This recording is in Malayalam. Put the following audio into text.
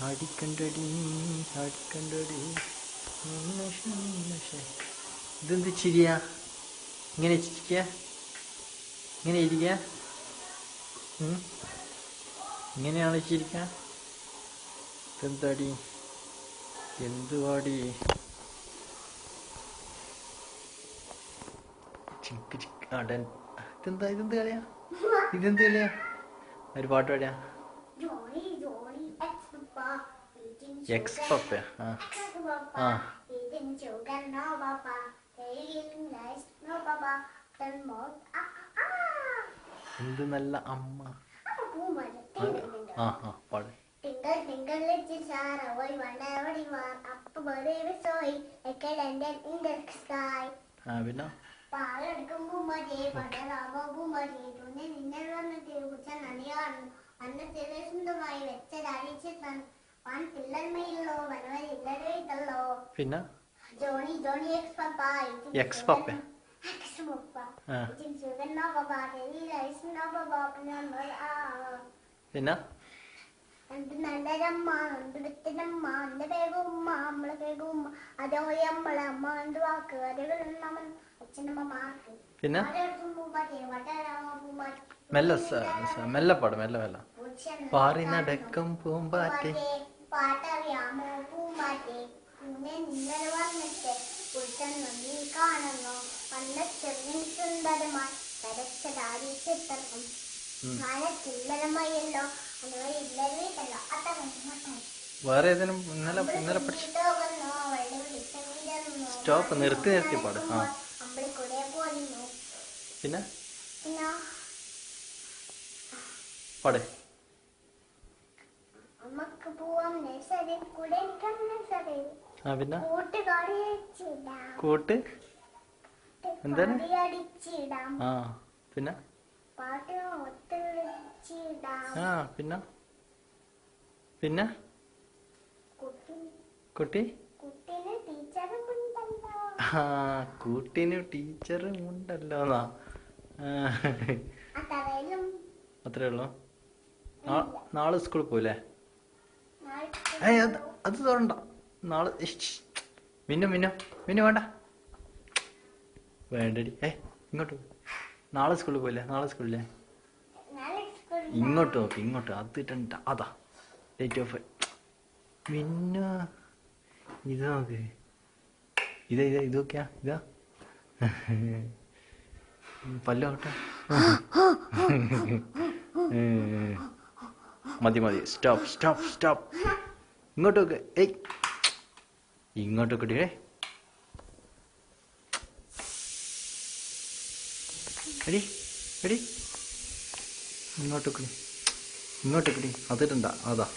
അടിക്കണ്ടടി അടിക്കണ്ടടി. ഇതെന്ത് ചിരിയാ? ഇങ്ങനെ ചിരിക്കുക, ഇങ്ങനെ ഇരിക്കുക, ഇങ്ങനെയാണ് ചിരിക്കുക. ഇതെന്താടി, എന്തുവാടി? ചിക്ക് ചിക്ക് അടൻ. ഇതെന്ത് കളിയാ? ഇതെന്ത് കളിയാ? ഒരു പാട്ട് പാടിയാ? എക്സ് പപ്പ. ആ എന്ത് നല്ല അമ്മ. ആ പാട്. Twinkle, twinkle, little star, how I wonder what you are. Up above every story, like a lantern in the sky. പിന്നെ പാലെടുക്കുമ്പോ മതി പടരാമോ മതി തുണി നിന്നെ വന്നിട്ട് കുറിച്ച നനിയാണ് അന്നത്തെ സ്വന്തമായി വെച്ചതടിച്ചിട്ടാൻ പാൻ പിള്ളന്മയിലോ വനവരില്ലല്ലോ. പിന്നെ ജോണി ജോണി എക്സ് പപ്പ എക്സ് പപ്പ പിന്നെ എന്ത് നല്ലൊരമ്മ എന്ത് വിത്തനമ്മ എന്റെ പേകുമ്മ നമ്മളെ പേകുമ്മ അതോ നമ്മളെ അമ്മ എന്ത് വാക്ക് അതേപോലെ അച്ഛനമ്മമാർക്ക്. പിന്നെ മെല്ലെ മെല്ലെ പാടും, മെല്ലെ മെല്ലെ. പാറി നടക്കും പൂമ്പാറ്റേ പാട്ടറിയാമോ പൂമ്പാറ്റേ പിന്നെ നിങ്ങൾ വന്നിട്ട് പുരുഷൻ നന്ദി കാണുന്നു വന്ന ചെറിയ സുന്ദരമായി കരച്ചതാരി ചിത്രം നാളെ വേറെ ഏതെങ്കിലും ഇന്നലെ സ്റ്റോപ്പ് നിർത്തി പാട്. ആ പിന്നെ പാട്. അമ്മക്ക് പോവാം നഴ്സറി കൂടെ നഴ്സറി. ആ പിന്നെ കൂട്ട് എന്താണ്? ആ പിന്നെ പാട്ട് ആ പിന്നെ പിന്നെ കുട്ടി ആ കൂട്ടിന് ടീച്ചറും ഉണ്ടല്ലോ എന്നാ. അത്രേ ഉള്ളൂ. നാളെ സ്കൂളിൽ പോയില്ലേ? അത് തോന്നണ്ട. നാളെ മിന്നു വേണ്ട വേണ്ടടി. ഇങ്ങോട്ട് നാളെ സ്കൂളിൽ പോയില്ലേ? നാളെ സ്കൂളില്ലേ? ഇങ്ങോട്ട് നോക്ക്, ഇങ്ങോട്ട്. അത് ഇട്ടണ്ട. അതാ ഡേറ്റ് ഓഫ്. മിന്നു ഇത് നോക്ക്. ഇത് നോക്കിയാ ഇതാ പല്ലോട്ടെ. മതി സ്റ്റോപ്പ്. ഇങ്ങോട്ട് നോക്ക്. ഇങ്ങോട്ട് നോക്കട്ടെ. എടി ഇങ്ങോട്ട് നോക്കടി. അതിട്ടുണ്ട. അതാ